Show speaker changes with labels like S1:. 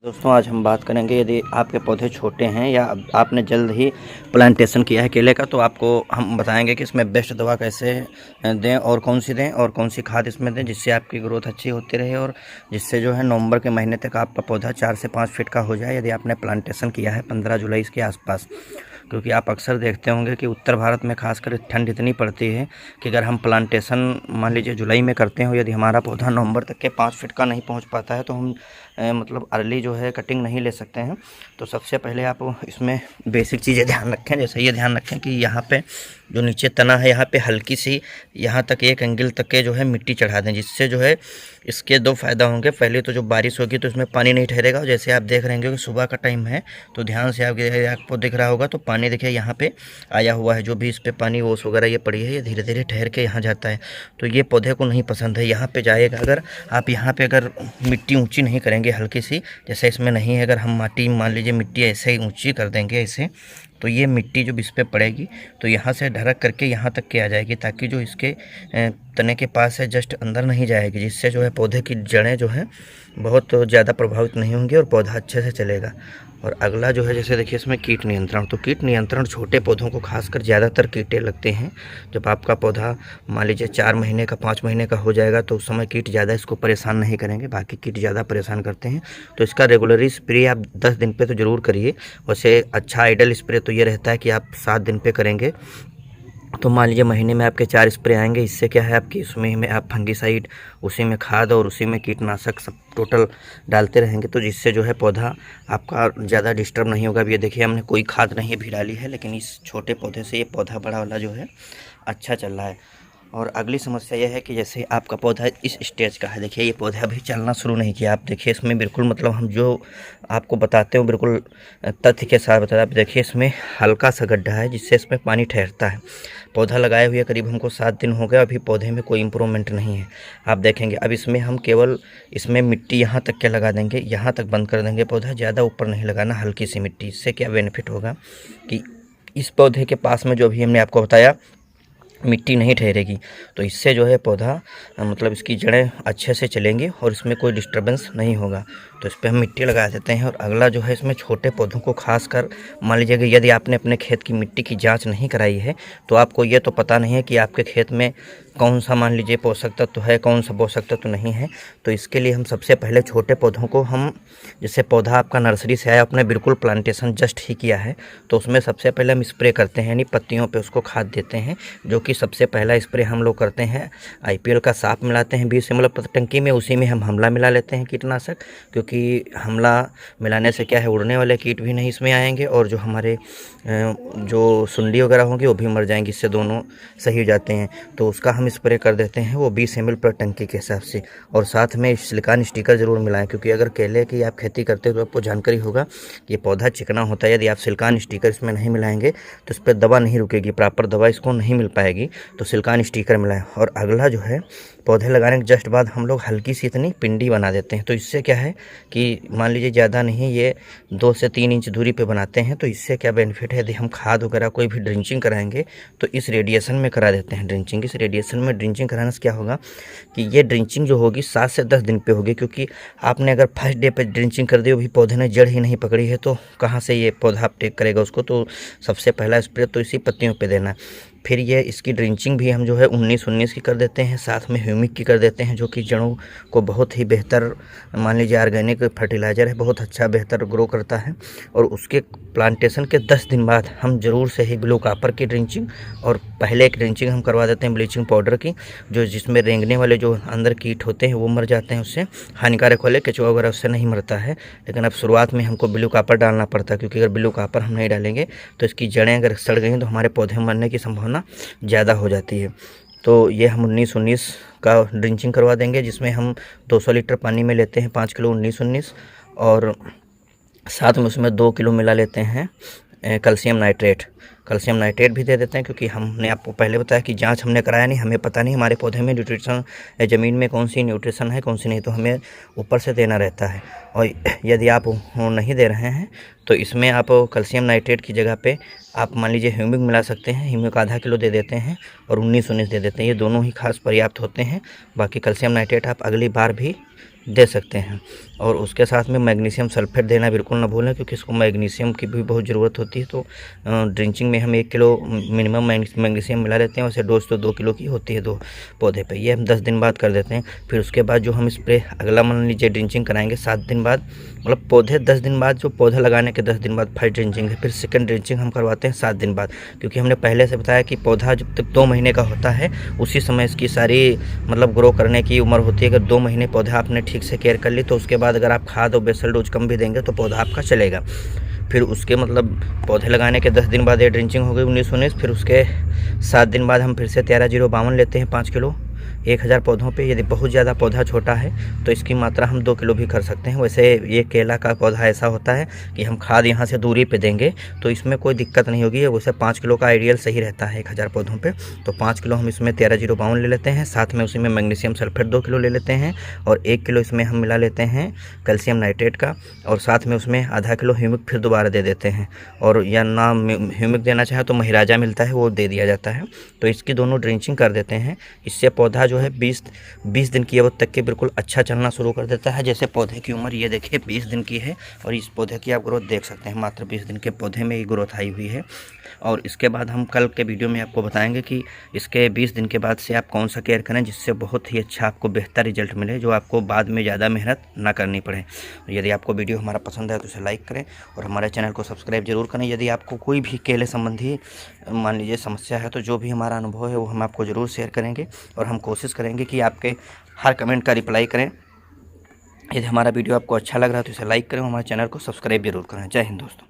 S1: दोस्तों आज हम बात करेंगे, यदि आपके पौधे छोटे हैं या आपने जल्द ही प्लांटेशन किया है केले का, तो आपको हम बताएंगे कि इसमें बेस्ट दवा कैसे दें और कौन सी दें और कौन सी खाद इसमें दें जिससे आपकी ग्रोथ अच्छी होती रहे और जिससे जो है नवंबर के महीने तक आपका पौधा 4 से 5 फीट का हो जाए, यदि आपने प्लांटेशन किया है 15 जुलाई के आसपास। क्योंकि आप अक्सर देखते होंगे कि उत्तर भारत में खासकर ठंड इतनी पड़ती है कि अगर हम प्लांटेशन मान लीजिए जुलाई में करते हो, यदि हमारा पौधा नवंबर तक के 5 फीट का नहीं पहुंच पाता है तो हम मतलब अर्ली जो है कटिंग नहीं ले सकते हैं। तो सबसे पहले आप इसमें बेसिक चीज़ें ध्यान रखें, जैसे ये ध्यान रखें कि यहाँ पे जो नीचे तना है यहाँ पे हल्की सी यहाँ तक 1 एंगल तक के जो है मिट्टी चढ़ा दें, जिससे जो है इसके 2 फ़ायदा होंगे। पहले तो जो बारिश होगी तो इसमें पानी नहीं ठहरेगा। जैसे आप देख रहे होंगे कि सुबह का टाइम है तो ध्यान से आपको दिख रहा होगा तो पानी देखिए यहाँ पे आया हुआ है, जो भी इस पर पानी ओस वगैरह ये पड़ी है ये धीरे धीरे ठहर के यहाँ जाता है। तो ये पौधे को नहीं पसंद है, यहाँ पे जाएगा। अगर आप यहाँ पे अगर मिट्टी ऊंची नहीं करेंगे हल्की सी, जैसे इसमें नहीं है, अगर हम माटी मान लीजिए मिट्टी ऐसे ही ऊंची कर देंगे ऐसे, तो ये मिट्टी जो इस पर पड़ेगी तो यहाँ से ढरक करके यहाँ तक के आ जाएगी, ताकि जो इसके तने के पास है जस्ट अंदर नहीं जाएगी, जिससे जो है पौधे की जड़ें जो है बहुत ज़्यादा प्रभावित नहीं होंगी और पौधा अच्छे से चलेगा। और अगला जो है, जैसे देखिए इसमें कीट नियंत्रण, तो कीट नियंत्रण छोटे पौधों को खासकर ज़्यादातर कीटे लगते हैं। जब आपका पौधा मान लीजिए 4 महीने का 5 महीने का हो जाएगा तो उस समय कीट ज़्यादा इसको परेशान नहीं करेंगे, बाकी कीट ज़्यादा परेशान करते हैं। तो इसका रेगुलरली स्प्रे आप 10 दिन पे तो ज़रूर करिए। वैसे अच्छा आइडल स्प्रे तो ये रहता है कि आप 7 दिन पे करेंगे, तो मान लीजिए महीने में आपके 4 स्प्रे आएंगे। इससे क्या है, आपकी उसमें में आप फंगीसाइड, उसी में खाद और उसी में कीटनाशक सब टोटल डालते रहेंगे, तो जिससे जो है पौधा आपका ज़्यादा डिस्टर्ब नहीं होगा। अब ये देखिए हमने कोई खाद नहीं भी डाली है, लेकिन इस छोटे पौधे से ये पौधा बड़ा वाला जो है अच्छा चल रहा है। और अगली समस्या यह है कि जैसे आपका पौधा इस स्टेज का है, देखिए ये पौधा अभी चलना शुरू नहीं किया। आप देखिए इसमें बिल्कुल मतलब हम जो आपको बताते हो बिल्कुल तथ्य के साथ बताते हैं। आप देखिए इसमें हल्का सा गड्ढा है जिससे इसमें पानी ठहरता है। पौधा लगाए हुए करीब हमको 7 दिन हो गए, अभी पौधे में कोई इम्प्रूवमेंट नहीं है। आप देखेंगे अब इसमें हम केवल इसमें मिट्टी यहाँ तक के लगा देंगे, यहाँ तक बंद कर देंगे पौधा, ज़्यादा ऊपर नहीं लगाना, हल्की सी मिट्टी। इससे क्या बेनिफिट होगा कि इस पौधे के पास में जो भी हमने आपको बताया मिट्टी नहीं ठहरेगी, तो इससे जो है पौधा मतलब इसकी जड़ें अच्छे से चलेंगी और इसमें कोई डिस्टर्बेंस नहीं होगा। तो इस पर हम मिट्टी लगा देते हैं। और अगला जो है, इसमें छोटे पौधों को खासकर मान लीजिए कि यदि आपने अपने खेत की मिट्टी की जांच नहीं कराई है तो आपको ये तो पता नहीं है कि आपके खेत में कौन सा मान लीजिए पोषक तत्व है, कौन सा पोषक तत्व नहीं है। तो इसके लिए हम सबसे पहले छोटे पौधों को हम, जैसे पौधा आपका नर्सरी से आया, आपने बिल्कुल प्लांटेशन जस्ट ही किया है, तो उसमें सबसे पहले हम स्प्रे करते हैं, यानी पत्तियों पे उसको खाद देते हैं। जो कि सबसे पहला स्प्रे हम लोग करते हैं IPL का साफ मिलाते हैं 20 ml प्रति टंकी में, उसी में हम हमला मिला लेते हैं कीटनाशक। क्योंकि हमला मिलाने से क्या है, उड़ने वाले कीट भी नहीं इसमें आएंगे और जो हमारे जो सुंडी वगैरह होंगी वो भी मर जाएंगी, इससे दोनों सही हो जाते हैं। तो उसका हम स्प्रे कर देते हैं वो 20 ml प्रति टंकी के हिसाब से। और साथ में सिलिकॉन स्टिकर ज़रूर मिलाएं, क्योंकि अगर केले की आप खेती करते हो तो आपको जानकारी होगा कि पौधा चिकना होता है। यदि आप सिलिकॉन स्टिकर इसमें नहीं मिलाएंगे तो इस पर दवा नहीं रुकेगी, प्रॉपर दवा इसको नहीं मिल पाएगी। तो सिलिकॉन स्टिकर मिलाएं। और अगला जो है, पौधे लगाने के जस्ट बाद हम लोग हल्की सी इतनी पिंडी बना देते हैं। तो इससे क्या है कि मान लीजिए ज़्यादा नहीं, ये 2 से 3 इंच दूरी पे बनाते हैं। तो इससे क्या बेनिफिट है, यदि हम खाद वगैरह कोई भी ड्रिंचिंग कराएंगे तो इस रेडिएशन में करा देते हैं ड्रिंचिंग। इस रेडिएशन में ड्रिंचिंग कराने से क्या होगा कि ये ड्रिंचिंग जो होगी 7 से 10 दिन पे होगी। क्योंकि आपने अगर फर्स्ट डे पे ड्रिंचिंग कर दी, अभी पौधे ने जड़ ही नहीं पकड़ी है, तो कहाँ से ये पौधा अपटेक करेगा उसको। तो सबसे पहला स्प्रे तो इसी पत्तियों पे देना है। फिर ये इसकी ड्रिंचिंग भी हम जो है 19-19 की कर देते हैं, साथ में ह्यूमिक की कर देते हैं, जो कि जड़ों को बहुत ही बेहतर, मान लीजिए ऑर्गेनिक फर्टिलाइज़र है, बहुत अच्छा बेहतर ग्रो करता है। और उसके प्लांटेशन के 10 दिन बाद हम ज़रूर से ही ब्लू कॉपर की ड्रिंचिंग, और पहले एक ड्रिंचिंग हम करवा देते हैं ब्लीचिंग पाउडर की, जो जिसमें रेंगने वाले जो अंदर कीट होते हैं वो मर जाते हैं, उससे हानिकारक वाले केचुआ वगैरह उससे नहीं मरता है। लेकिन अब शुरुआत में हमको ब्लू कॉपर डालना पड़ता है, क्योंकि अगर ब्लू कॉपर हम नहीं डालेंगे तो इसकी जड़ें अगर सड़ गई तो हमारे पौधे मरने की संभावना ज़्यादा हो जाती है। तो ये हम 19-19 का ड्रिंचिंग करवा देंगे, जिसमें हम 200 लीटर पानी में लेते हैं 5 किलो 19-19, और साथ में उसमें 2 किलो मिला लेते हैं कैल्शियम नाइट्रेट। कैल्शियम नाइट्रेट भी दे देते हैं, क्योंकि हमने आपको पहले बताया कि जांच हमने कराया नहीं, हमें पता नहीं हमारे पौधे में न्यूट्रिशन, ज़मीन में कौन सी न्यूट्रिशन है कौन सी नहीं, तो हमें ऊपर से देना रहता है। और यदि आप नहीं दे रहे हैं तो इसमें आप कैल्शियम नाइट्रेट की जगह पे आप मान लीजिए ह्यूमिक मिला सकते हैं। ह्यूमिक आधा किलो दे देते हैं और 19-19 दे देते हैं, ये दोनों ही खास पर्याप्त होते हैं। बाकी कैल्शियम नाइट्रेट आप अगली बार भी दे सकते हैं। और उसके साथ में मैग्नीशियम सल्फेट देना बिल्कुल ना भूलें, क्योंकि इसको मैग्नीशियम की भी बहुत ज़रूरत होती है। तो ड्रिंचिंग में हम 1 किलो मिनिमम मैग्नीशियम मिला लेते हैं। वैसे डोज तो 2 किलो की होती है 2 पौधे पे। ये हम 10 दिन बाद कर देते हैं। फिर उसके बाद जो हम स्प्रे अगला मान लीजिए ड्रिंचिंग कराएंगे 7 दिन बाद, मतलब पौधे 10 दिन बाद, जो पौधा लगाने के 10 दिन बाद फर्स्ट ड्रिंचिंग है। फिर सेकंड ड्रिंचिंग हम करवाते हैं 7 दिन बाद, क्योंकि हमने पहले से बताया कि पौधा जब तक 2 महीने का होता है उसी समय इसकी सारी मतलब ग्रो करने की उम्र होती है। अगर 2 महीने पौधा आपने ठीक से केयर कर ली तो उसके बाद अगर आप खाद और बेसल डोज कम भी देंगे तो पौधा आपका चलेगा। फिर उसके मतलब पौधे लगाने के 10 दिन बाद ये ड्रिंचिंग हो गई 19-19। फिर उसके 7 दिन बाद हम फिर से 13-0-52 लेते हैं 5 किलो 1000 पौधों पे। यदि बहुत ज़्यादा पौधा छोटा है तो इसकी मात्रा हम 2 किलो भी कर सकते हैं। वैसे ये केला का पौधा ऐसा होता है कि हम खाद यहाँ से दूरी पे देंगे तो इसमें कोई दिक्कत नहीं होगी। वैसे 5 किलो का आइडियल सही रहता है 1000 पौधों पे। तो 5 किलो हम इसमें 13-0-52 ले लेते हैं, साथ में उसी में मैग्नीशियम सल्फेट 2 किलो ले लेते हैं, और 1 किलो इसमें हम मिला लेते हैं कैल्शियम नाइट्रेट का, और साथ में उसमें आधा किलो ह्यूमिक फिर दोबारा दे देते हैं। और या ना ह्यूमिक देना चाहे तो महिराजा मिलता है, वो दे दिया जाता है। तो इसकी दोनों ड्रिंचिंग कर देते हैं। इससे पौधा जो है 20 दिन की अवधि तक के बिल्कुल अच्छा चलना शुरू कर देता है। जैसे पौधे की उम्र ये देखिए 20 दिन की है, और इस पौधे की आप ग्रोथ देख सकते हैं, मात्र 20 दिन के पौधे में ये ग्रोथ आई हुई है। और इसके बाद हम कल के वीडियो में आपको बताएंगे कि इसके 20 दिन के बाद से आप कौन सा केयर करें जिससे बहुत ही अच्छा आपको बेहतर रिजल्ट मिले, जो आपको बाद में ज़्यादा मेहनत ना करनी पड़े। यदि आपको वीडियो हमारा पसंद है तो उसे लाइक करें और हमारे चैनल को सब्सक्राइब जरूर करें। यदि आपको कोई भी केले संबंधी मान लीजिए समस्या है तो जो भी हमारा अनुभव है वो हम आपको ज़रूर शेयर करेंगे, और हम कोशिश करेंगे कि आपके हर कमेंट का रिप्लाई करें। यदि हमारा वीडियो आपको अच्छा लग रहा है तो इसे लाइक करें, हमारे चैनल को सब्सक्राइब जरूर करें। जय हिंद दोस्तों।